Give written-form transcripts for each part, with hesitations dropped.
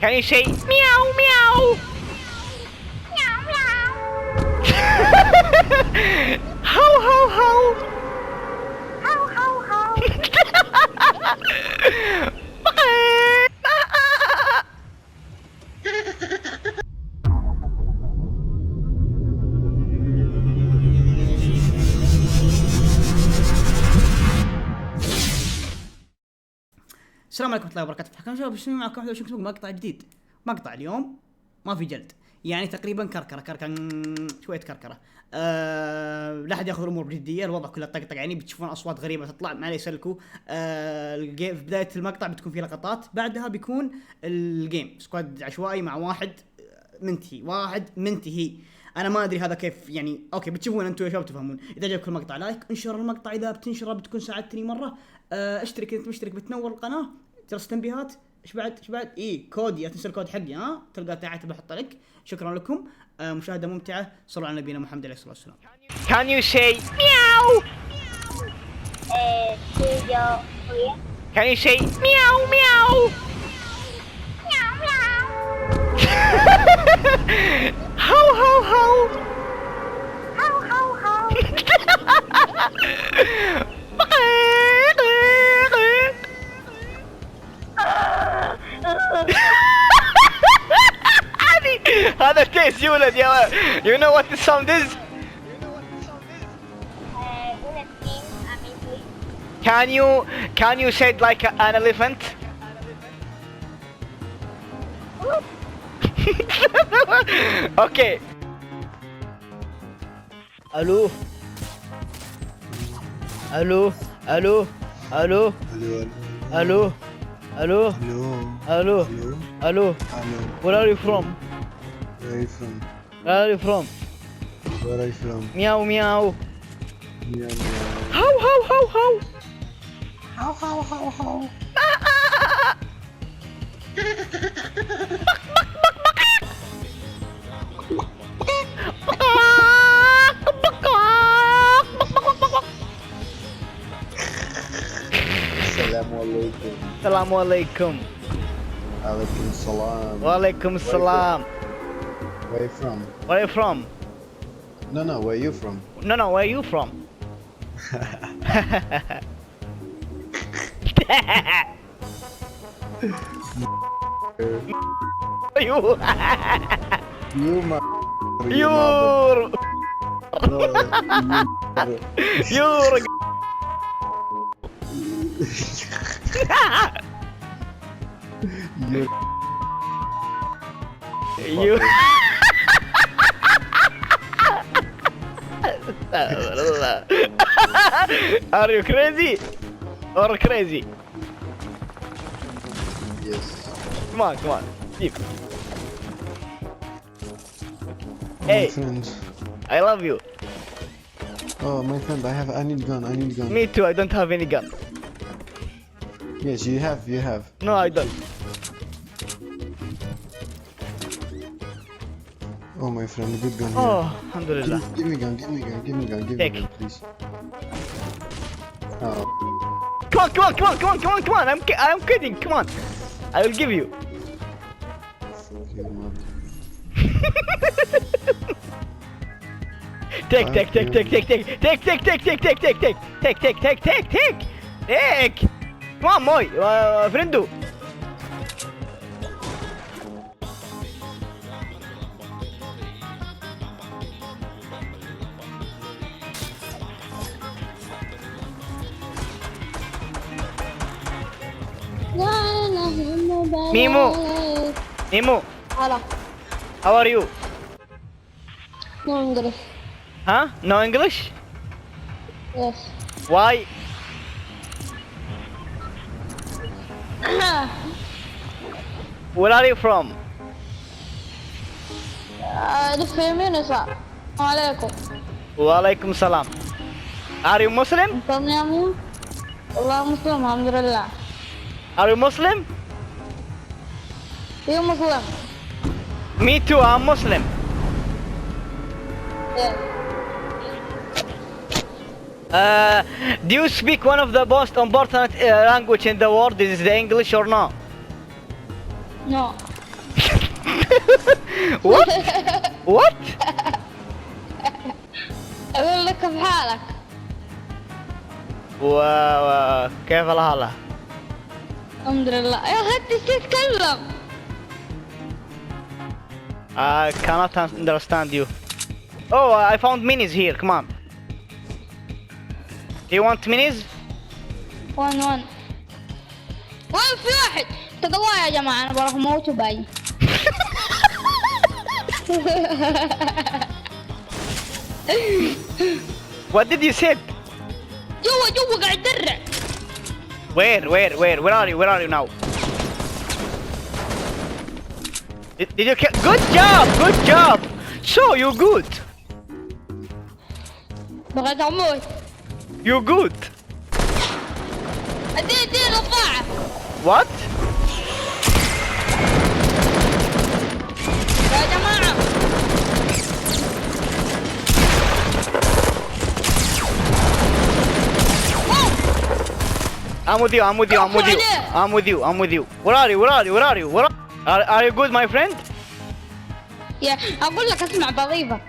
Can you say meow meow? Meow meow. How how how? How how how. السلام عليكم ورحمة الله وبركاته. حكم شباب بسمي معكم حلوين شكسبونج مقطع جديد. مقطع اليوم ما في جلد، يعني تقريبا كركرة شوية كركرة. لا احد ياخذ الامور بجدية، الوضع كله طقطقه، يعني بتشوفون اصوات غريبة تطلع ما عليه يسلكوا. في بداية المقطع بتكون في لقطات، بعدها بيكون الجيم سكواد عشوائي مع واحد منتهي. انا ما ادري هذا كيف، يعني اوكي بتشوفون انتم يا شباب تفهمون. اذا عجبكم المقطع لايك، انشر المقطع، اذا بتنشره بتكون ساعدتني مرة. اشترك اذا انت مشترك بتنور القناة، جرس تنبيهات. ايش بعد كودي، لا تنسى الكود حقي، تلقى تحت بحط لك. شكرا لكم، مشاهدة ممتعة. صلوا على نبينا محمد عليه الصلاة والسلام. Can you say meow? Can you say meow meow? Meow meow. How how how? How how how. هذا تيس يولد يا ولد. You know what the sound is? Can you say it like an elephant? Okay. Allo. Allo. Allo. Allo. Allo. Allo. Allo. Allo. Where are you from? Where are you from? Where are you from? Where are you from? Meow meow. Meow meow. How how how how? How how how how? Assalamu alaikum. Assalamu alaikum. Alaikum salam. Wa alaikum assalam. Where are you from? Where are you from? No, where are you from? No, where are you from? You. You my. You're. No, You're. You. Are you crazy? Or crazy? Yes. Come on. Keep. My Hey, friend. I love you. Oh, my friend, I need gun. Me too, I don't have any gun. Yes, you have. No, I don't. Oh, my friend, a good gun here. Oh, alhamdulillah. Give me gun, Take. please. Oh. Come on. I'm kidding. Come on. I will give you. Okay, man. Take. Come on, boy. Friendo. Mimo. Hello. How are you? No English. Huh? No English? Yes. Why? Where are you from? The feminist. عليكم. Walaikum salam. Are you Muslim? From Yamu. Allah Muslim. Alhamdulillah. Are you Muslim? You Muslim? Me too, I'm Muslim. Yes. Do you speak one of the most important language in the world? Is it English or no? No. What? What? اقول لك بحالك. كيف الحالة؟ الحمد لله. يا اخي انت تتكلم. I cannot understand you. Oh, I found minis here. Come on. Do you want minis? وين في واحد تقوى يا جماعة. انا بروح موت وباي. What did you say? جوا قاعد يدرع. Where are you now? Did you kill? Good job. So you're good. بغيت اموت. You're good. ادي القاعة. What? يا جماعة. I'm with you. Where are you? Are you good, my friend? يا اقول لك اسمع بضيفك.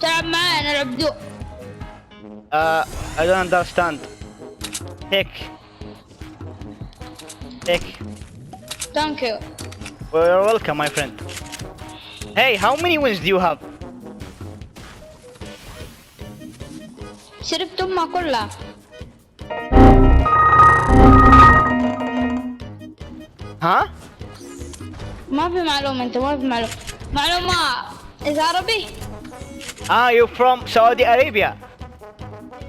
تلعب معايا نلعب دو. I don't understand. Take. Thank you. You're welcome, my friend. Hey, how many wins do you have? شربت امها كلها. Huh? ما في معلومة. انت ما في معلومة إذا عربي. You're from Saudi Arabia.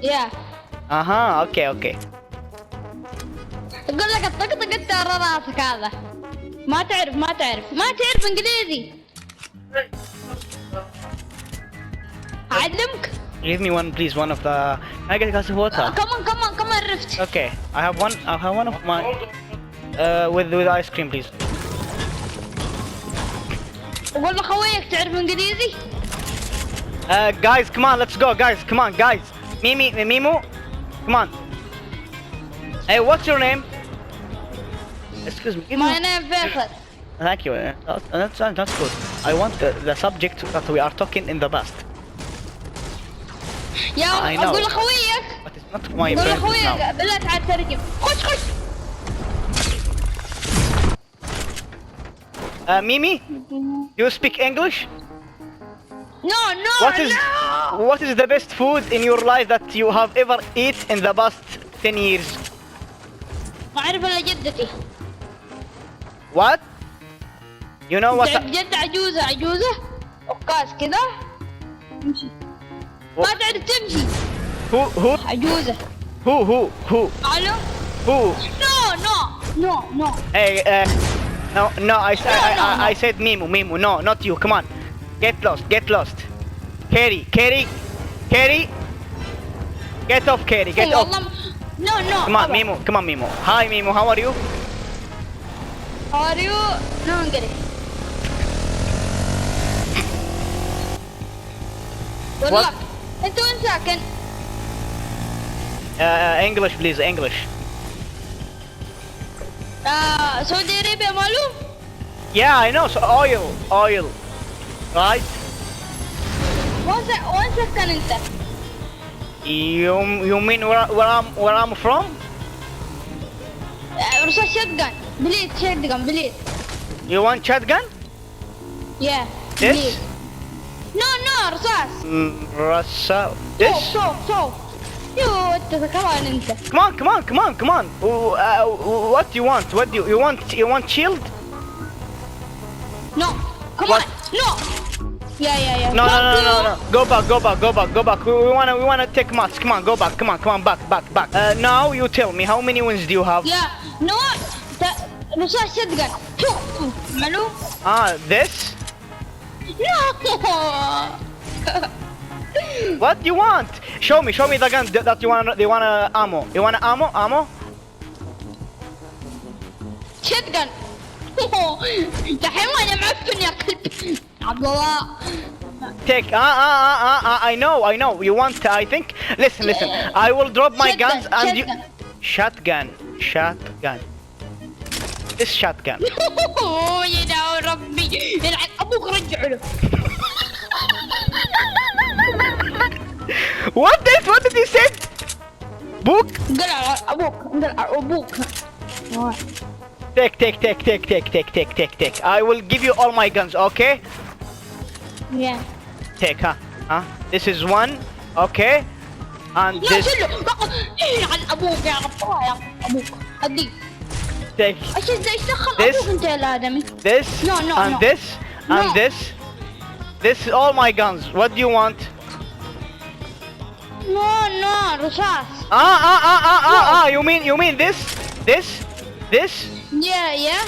يا Okay. اقول لك الطقطقه انت ورا راسك هذا. ما تعرف انجليزي. اعلمك. Give me one, please. One of the. Can I get a glass of water? كمان رفت. Okay. I have one of my. With ice cream, please. اقول لخويك تعرف انجليزي. Guys, come on, let's go, guys. Come on, guys. Mimo, come on. Hey, what's your name? Excuse me. My name فيصل. Thank you. That's good. I want the subject that we are talking in the past. يا I know. اقول لخويك. But it's not my اقول friend لخويك now. بالله تعال ترجم. خش. Mimi, do you speak English? No. What is the best food in your life that you have ever eaten in the past 10 years? ما اعرف الا جدتي. What? You know what? تعرف جدة عجوزة وقاس كذا تمشي. ما تعرف تمشي. Who? عجوزة. Who? الو. Who? No. Hey, no, I said Mimo, no, not you, come on. Get lost. Carry. Get off, Carry, get off. No. Come on, Mimo. Hi, Mimo, how are you? How are you? No, انقلب. والله انت وين ساكن؟ English, please, English. سعودي أرابيا معلوم؟ Yeah, I know, so oil, right? وين ساكن انت؟ You mean where I'm from? رصاص شotgun. بليد shotgun بليد. You want shotgun? Yeah. This? No رصاص. Rasa. This? So. يو انت كمان انت. Come on. What do you want? You want shield? No. Come on. No. Yeah. No. Go back. We wanna take mats. Come on, go back. Come on, back. Now you tell me, how many wins do you have? Yeah. No. رصاص shotgun. معلوم؟ This? No. What do you want? Show me the gun that you wanna ammo. You wanna ammo? shotgun. يا حيوان يا معفن يا كلب. عبد الله. Take. I know. You want? I think. Listen. I will drop my guns and you. Shotgun. This shotgun. يا ربي يلعن علو. What did you say? Book? انقلع ابوك، انقلع ابوك. Take. I will give you all my guns, okay? Yeah. Take, huh? This is one, okay? And يا this. شلو على ابوك يا غفار يا ابوك. اديك. Take ايش دخل This. ابوك انت يا الادمي؟ this No, and no. this and No. this. This is all my guns. What do you want? نو رصاص. You mean this? يا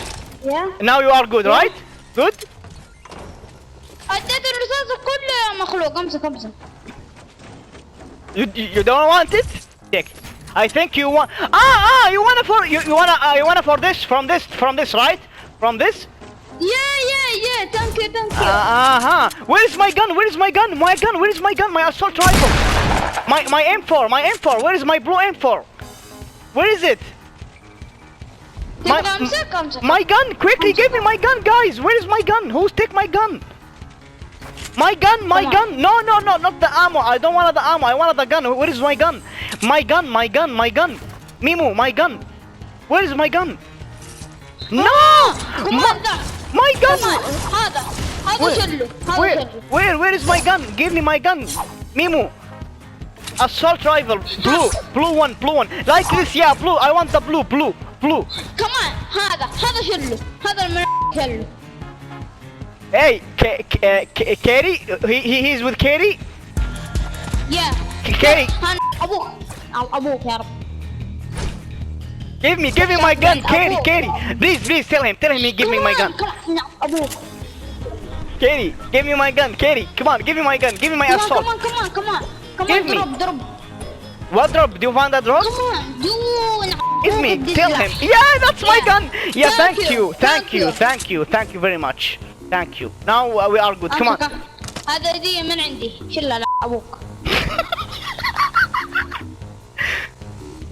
Now you are good, right? Good? اديت الرصاص كله يا مخلوق. امسك. You don't want it? Take. I think you want. You wanna for this from this, right? From this? يا ثانك يو. Where is my gun? Where is my gun? My assault rifle. My M4. Where is my blue M4? Where is it? تبغى امسك. My gun! Quickly, give me my gun, guys! Where is my gun? Who's take my gun? My gun! No, not the ammo. I don't want the ammo. I want the gun. Where is my gun? My gun! Mimu, my gun. Where is my gun? No! My gun! هذا شلو. Where is my gun? Give me my gun. Mimu. Assault rifle. Blue one. Like this, yeah, blue. I want the blue. كمان هذا شلو. هذا شلو. Hey, Kerry? He's with Kerry? يا Kerry, ابوك يا رب. give me my gun, Kerry. Please, tell him he give me my gun. ابوك. Kerry, give me my gun, Kerry. Come on, give me my gun, give me my assault. كمان Give me. ضرب. What drop? Do you find that drop? كمان دون. Give me, tell him. Yeah, that's my gun. Yeah, thank you very much. Thank you. Now we are good. Come on. هذا هدية من عندي. شلها ابوك.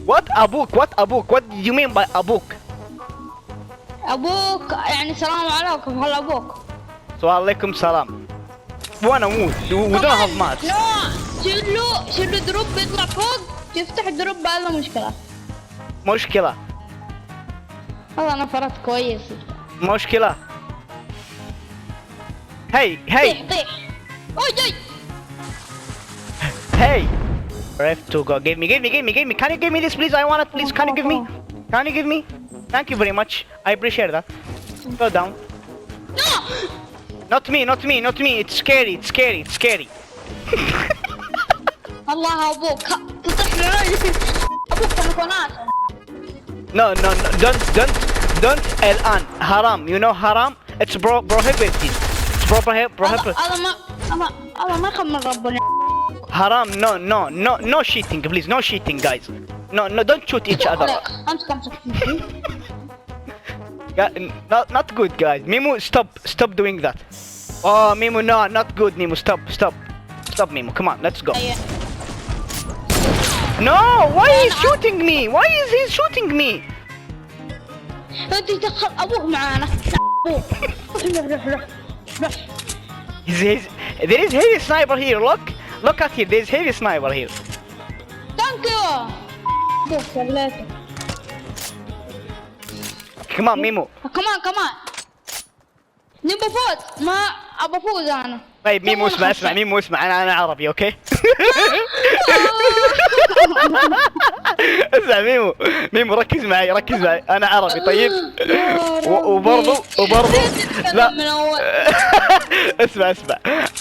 What abuk? What do you mean by abuk? ابوك يعني سلام عليكم. هلا ابوك. وعليكم السلام. وانا اموت. We don't have much. شلو دروب بيطلع فوق. تفتح الدروب هذا مشكلة. والله انا فرت كويس. مشكلة. Hey. طيح. اوي جاي. Hey. Ref to go. Give me. Can you give me this, please? I want it, please. Can you give me? Thank you very much. I appreciate that. Go down. No. Not me. It's scary. الله ابوك. تطيح لي. ابوك تلفونات. No. Don't الآن. Haram. You know haram? It's prohibited. It's prohibited. الله ما يخمن ربنا. Haram. No cheating, please. No cheating, guys. No, don't shoot each other. امسك. Not good, guys. Mimu, stop doing that. Oh, Mimu, no, not good, Mimu. Stop, Mimu. Come on, let's go. No, why is he shooting me? انت دخل ابوك معانا. ابوك. روح. There is heavy sniper here. Look at here. There's heavy sniper here. ثانك يو. ابوك سليته. Come on, Mimu. كمان. نبى فوز. ما ابى فوز انا. طيب ميمو اسمع انا عربي اوكي. اسمع ميمو ركز معي انا عربي طيب. وبرضو لا اسمع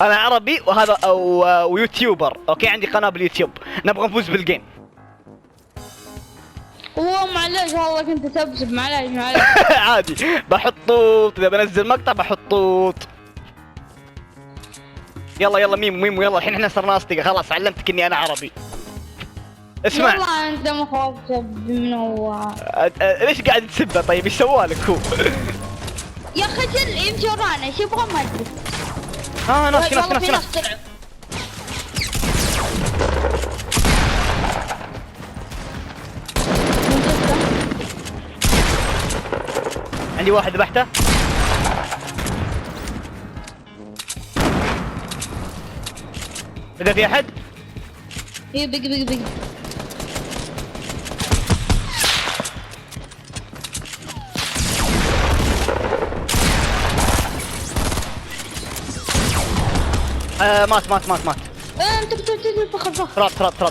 انا عربي وهذا ويوتيوبر اوكي. عندي قناه باليوتيوب. نبغى نفوز بالجيم. معليش والله كنت تبسب. معليش. عادي بحط طوط. اذا بنزل مقطع بحط طوط. يلا ميمو يلا. الحين احنا صرنا اصدقاء خلاص. علمتك اني انا عربي. اسمع والله انت مخاطب من هو. ليش قاعد تسبه؟ طيب ايش سوالك هو؟ يا اخي يمشي ورانا. ايش يبغى ما ادري. ناس. عندي واحد ذبحته. اذا في احد اي بقي مات انت بتجي فخر تراب لا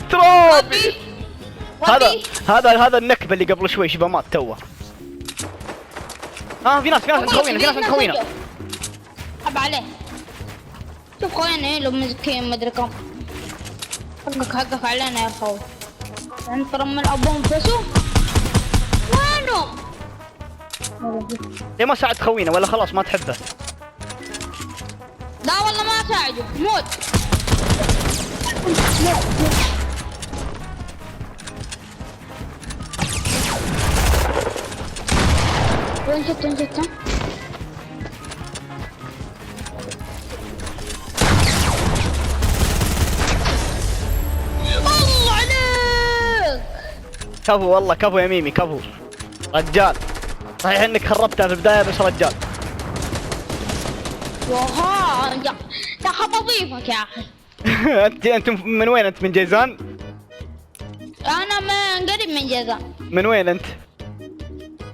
تراب هذا النكبه اللي قبل شوي شبه مات توه. في ناس عند خوينا حب عليه. شوف خوينا لو مسكين ما ادري كم. حقك علينا يا اخوي. انت من ابوهم فسوا وينهم؟ ليه ما ساعد خوينا ولا خلاص ما تحبه؟ لا والله ما اساعده موت. وين شفته؟ الله عليك. كفو والله كفو يا ميمي كفو رجال. صحيح انك خربتها في البداية بس رجال. وها يا خب اضيفك يا اخي. انت من وين؟ انت من جيزان؟ انا من قريب من جيزان. من وين انت؟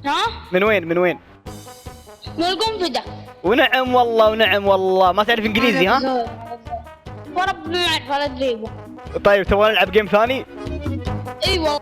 ها؟ من وين؟ من القنفذة. ونعم والله ما تعرف انجليزي ها؟ ورب ما اعرف ولا ادريبه. طيب تبغى نلعب جيم ثاني؟ ايوه